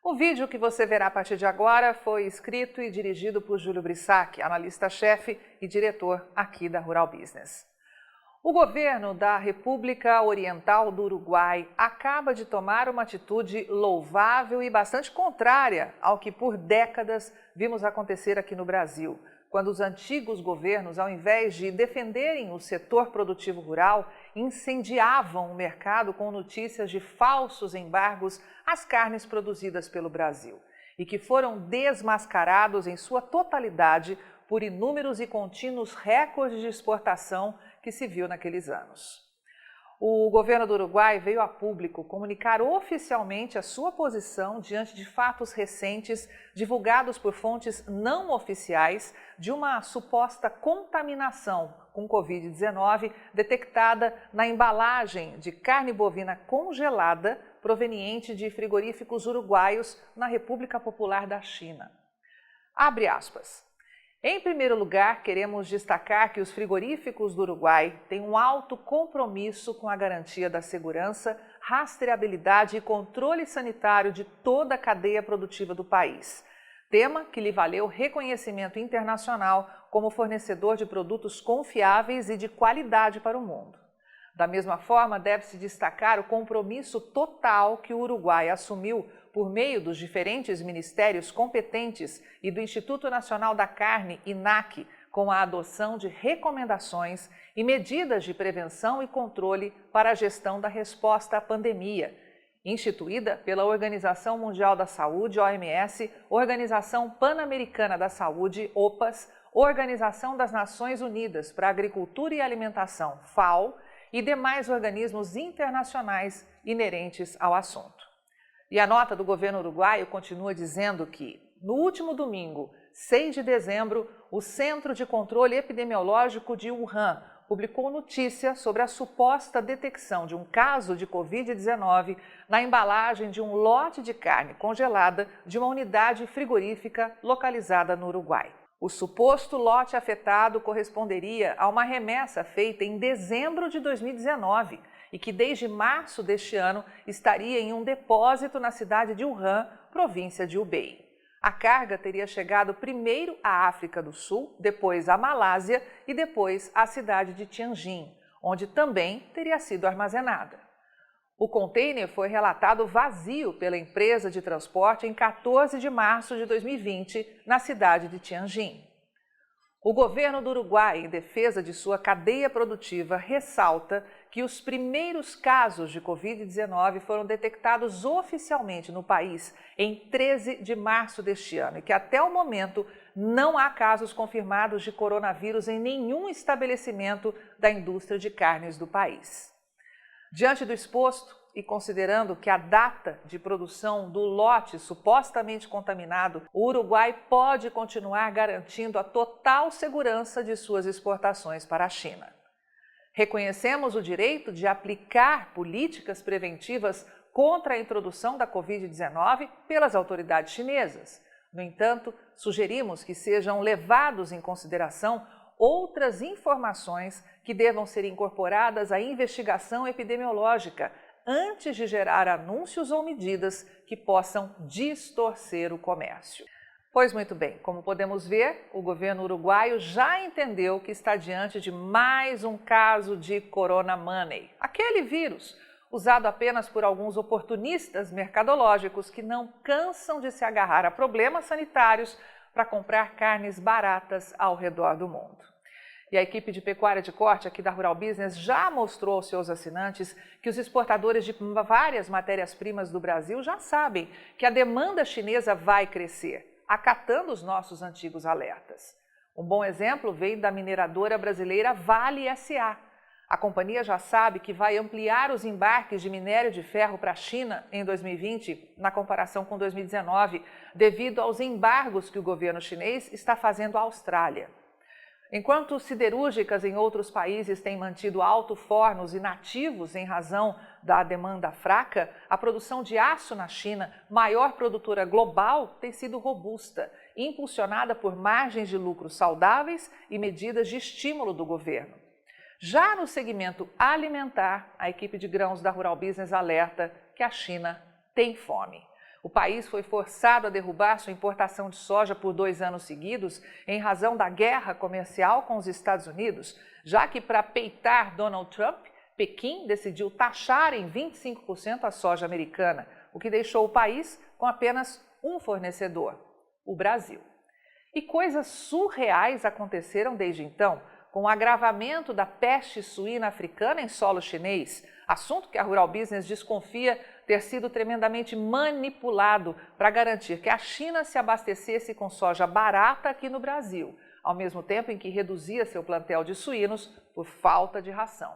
O vídeo que você verá a partir de agora foi escrito e dirigido por Júlio Brissac, analista-chefe e diretor aqui da Rural Business. O governo da República Oriental do Uruguai acaba de tomar uma atitude louvável e bastante contrária ao que por décadas vimos acontecer aqui no Brasil, quando os antigos governos, ao invés de defenderem o setor produtivo rural, incendiavam o mercado com notícias de falsos embargos às carnes produzidas pelo Brasil e que foram desmascarados em sua totalidade por inúmeros e contínuos recordes de exportação que se viu naqueles anos. O governo do Uruguai veio a público comunicar oficialmente a sua posição diante de fatos recentes divulgados por fontes não oficiais de uma suposta contaminação com Covid-19 detectada na embalagem de carne bovina congelada proveniente de frigoríficos uruguaios na República Popular da China. Abre aspas. Em primeiro lugar, queremos destacar que os frigoríficos do Uruguai têm um alto compromisso com a garantia da segurança, rastreabilidade e controle sanitário de toda a cadeia produtiva do país, tema que lhe valeu reconhecimento internacional como fornecedor de produtos confiáveis e de qualidade para o mundo. Da mesma forma, deve-se destacar o compromisso total que o Uruguai assumiu por meio dos diferentes ministérios competentes e do Instituto Nacional da Carne, INAC, com a adoção de recomendações e medidas de prevenção e controle para a gestão da resposta à pandemia, instituída pela Organização Mundial da Saúde, OMS, Organização Pan-Americana da Saúde, OPAS, Organização das Nações Unidas para a Agricultura e Alimentação, FAO, e demais organismos internacionais inerentes ao assunto. E a nota do governo uruguaio continua dizendo que, no último domingo, 6 de dezembro, o Centro de Controle Epidemiológico de Wuhan publicou notícia sobre a suposta detecção de um caso de Covid-19 na embalagem de um lote de carne congelada de uma unidade frigorífica localizada no Uruguai. O suposto lote afetado corresponderia a uma remessa feita em dezembro de 2019 e que desde março deste ano estaria em um depósito na cidade de Wuhan, província de Hubei. A carga teria chegado primeiro à África do Sul, depois à Malásia e depois à cidade de Tianjin, onde também teria sido armazenada. O container foi relatado vazio pela empresa de transporte em 14 de março de 2020, na cidade de Tianjin. O governo do Uruguai, em defesa de sua cadeia produtiva, ressalta que os primeiros casos de Covid-19 foram detectados oficialmente no país em 13 de março deste ano e que até o momento não há casos confirmados de coronavírus em nenhum estabelecimento da indústria de carnes do país. Diante do exposto e considerando que a data de produção do lote supostamente contaminado, o Uruguai pode continuar garantindo a total segurança de suas exportações para a China. Reconhecemos o direito de aplicar políticas preventivas contra a introdução da Covid-19 pelas autoridades chinesas. No entanto, sugerimos que sejam levados em consideração outras informações que devam ser incorporadas à investigação epidemiológica antes de gerar anúncios ou medidas que possam distorcer o comércio. Pois muito bem, como podemos ver, o governo uruguaio já entendeu que está diante de mais um caso de Corona Money, aquele vírus usado apenas por alguns oportunistas mercadológicos que não cansam de se agarrar a problemas sanitários para comprar carnes baratas ao redor do mundo. E a equipe de pecuária de corte aqui da Rural Business já mostrou aos seus assinantes que os exportadores de várias matérias-primas do Brasil já sabem que a demanda chinesa vai crescer, acatando os nossos antigos alertas. Um bom exemplo vem da mineradora brasileira Vale S.A. A companhia já sabe que vai ampliar os embarques de minério de ferro para a China em 2020, na comparação com 2019, devido aos embargos que o governo chinês está fazendo à Austrália. Enquanto siderúrgicas em outros países têm mantido alto-fornos inativos em razão da demanda fraca, a produção de aço na China, maior produtora global, tem sido robusta, impulsionada por margens de lucro saudáveis e medidas de estímulo do governo. Já no segmento alimentar, a equipe de grãos da Rural Business alerta que a China tem fome. O país foi forçado a derrubar sua importação de soja por 2 anos seguidos em razão da guerra comercial com os Estados Unidos, já que, para peitar Donald Trump, Pequim decidiu taxar em 25% a soja americana, o que deixou o país com apenas um fornecedor, o Brasil. E coisas surreais aconteceram desde então, com o agravamento da peste suína africana em solo chinês, assunto que a Rural Business desconfia ter sido tremendamente manipulado para garantir que a China se abastecesse com soja barata aqui no Brasil, ao mesmo tempo em que reduzia seu plantel de suínos por falta de ração.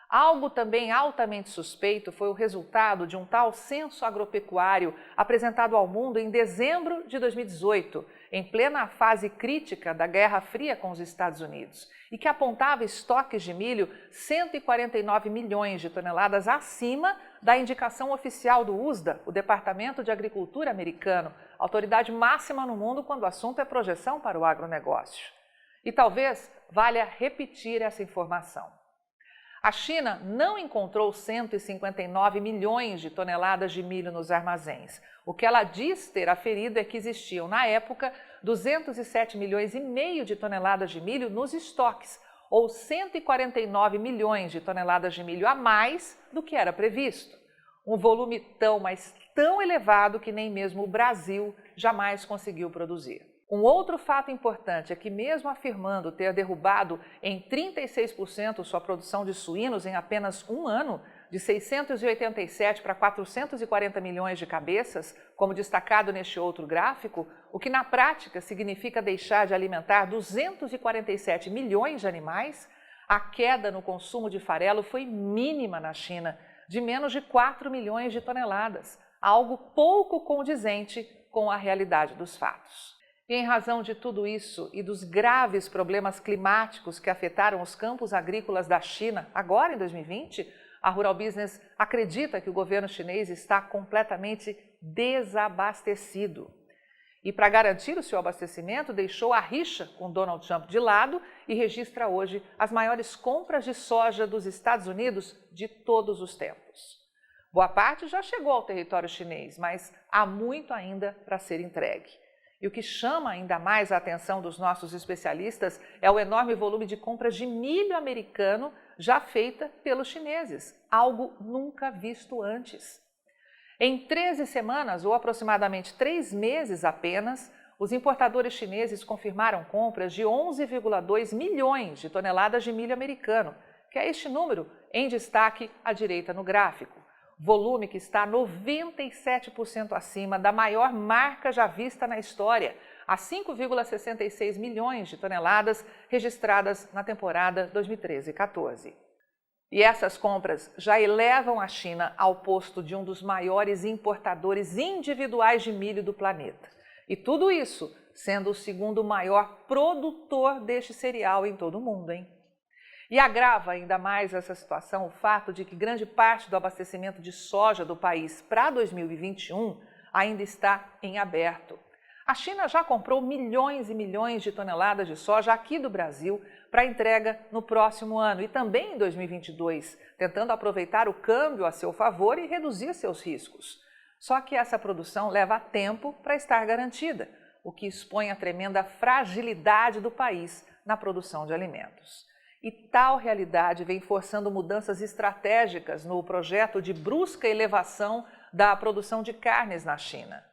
Algo também altamente suspeito foi o resultado de um tal censo agropecuário apresentado ao mundo em dezembro de 2018, em plena fase crítica da Guerra Fria com os Estados Unidos, e que apontava estoques de milho 149 milhões de toneladas acima da indicação oficial do USDA, o Departamento de Agricultura americano, autoridade máxima no mundo quando o assunto é projeção para o agronegócio. E talvez valha repetir essa informação. A China não encontrou 159 milhões de toneladas de milho nos armazéns. O que ela diz ter aferido é que existiam, na época, 207 milhões e meio de toneladas de milho nos estoques, ou 149 milhões de toneladas de milho a mais do que era previsto. Um volume tão elevado que nem mesmo o Brasil jamais conseguiu produzir. Um outro fato importante é que, mesmo afirmando ter derrubado em 36% sua produção de suínos em apenas um ano, de 687 para 440 milhões de cabeças, como destacado neste outro gráfico, o que na prática significa deixar de alimentar 247 milhões de animais, a queda no consumo de farelo foi mínima na China, de menos de 4 milhões de toneladas, algo pouco condizente com a realidade dos fatos. E em razão de tudo isso e dos graves problemas climáticos que afetaram os campos agrícolas da China agora em 2020, a Rural Business acredita que o governo chinês está completamente desabastecido. E para garantir o seu abastecimento, deixou a rixa com Donald Trump de lado e registra hoje as maiores compras de soja dos Estados Unidos de todos os tempos. Boa parte já chegou ao território chinês, mas há muito ainda para ser entregue. E o que chama ainda mais a atenção dos nossos especialistas é o enorme volume de compras de milho americano já feita pelos chineses, algo nunca visto antes. Em 13 semanas, ou aproximadamente 3 meses apenas, os importadores chineses confirmaram compras de 11,2 milhões de toneladas de milho americano, que é este número em destaque à direita no gráfico. Volume que está 97% acima da maior marca já vista na história, a 5,66 milhões de toneladas registradas na temporada 2013-14. E essas compras já elevam a China ao posto de um dos maiores importadores individuais de milho do planeta. E tudo isso sendo o segundo maior produtor deste cereal em todo o mundo, hein? E agrava ainda mais essa situação o fato de que grande parte do abastecimento de soja do país para 2021 ainda está em aberto. A China já comprou milhões e milhões de toneladas de soja aqui do Brasil para entrega no próximo ano e também em 2022, tentando aproveitar o câmbio a seu favor e reduzir seus riscos. Só que essa produção leva tempo para estar garantida, o que expõe a tremenda fragilidade do país na produção de alimentos. E tal realidade vem forçando mudanças estratégicas no projeto de brusca elevação da produção de carnes na China.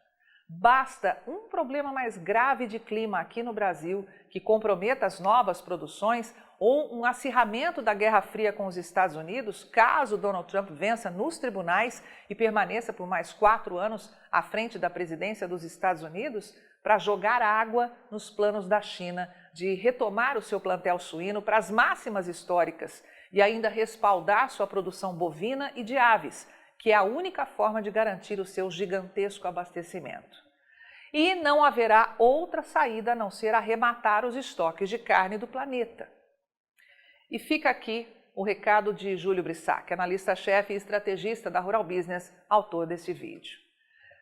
Basta um problema mais grave de clima aqui no Brasil que comprometa as novas produções ou um acirramento da Guerra Fria com os Estados Unidos, caso Donald Trump vença nos tribunais e permaneça por mais 4 anos à frente da presidência dos Estados Unidos, para jogar água nos planos da China de retomar o seu plantel suíno para as máximas históricas e ainda respaldar sua produção bovina e de aves, que é a única forma de garantir o seu gigantesco abastecimento. E não haverá outra saída a não ser arrematar os estoques de carne do planeta. E fica aqui o recado de Júlio Brissac, analista-chefe e estrategista da Rural Business, autor deste vídeo.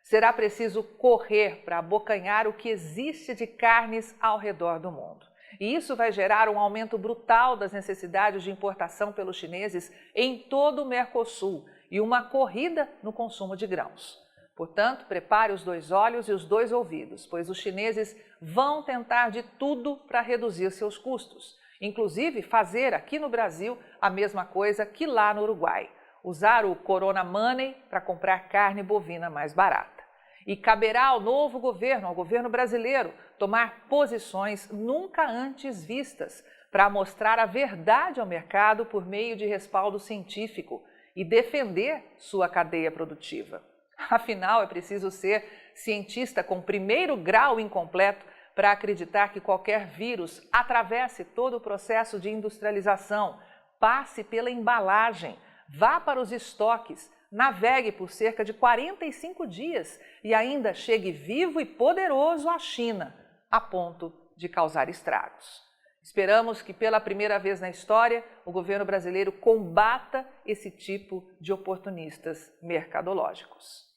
Será preciso correr para abocanhar o que existe de carnes ao redor do mundo. E isso vai gerar um aumento brutal das necessidades de importação pelos chineses em todo o Mercosul e uma corrida no consumo de grãos. Portanto, prepare os 2 olhos e os 2 ouvidos, pois os chineses vão tentar de tudo para reduzir seus custos, inclusive fazer aqui no Brasil a mesma coisa que lá no Uruguai, usar o Corona Money para comprar carne bovina mais barata. E caberá ao novo governo, ao governo brasileiro, tomar posições nunca antes vistas para mostrar a verdade ao mercado por meio de respaldo científico e defender sua cadeia produtiva. Afinal, é preciso ser cientista com 1º grau incompleto para acreditar que qualquer vírus atravesse todo o processo de industrialização, passe pela embalagem, vá para os estoques, navegue por cerca de 45 dias e ainda chegue vivo e poderoso à China, a ponto de causar estragos. Esperamos que pela primeira vez na história o governo brasileiro combata esse tipo de oportunistas mercadológicos.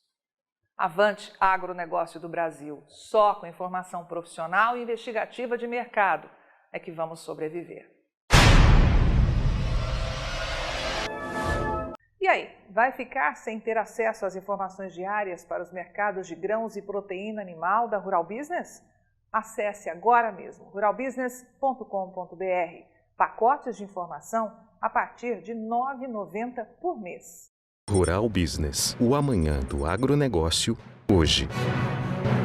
Avante agronegócio do Brasil, só com informação profissional e investigativa de mercado é que vamos sobreviver. E aí, vai ficar sem ter acesso às informações diárias para os mercados de grãos e proteína animal da Rural Business? Acesse agora mesmo ruralbusiness.com.br. Pacotes de informação a partir de R$ 9,90 por mês. Rural Business, o amanhã do agronegócio, hoje.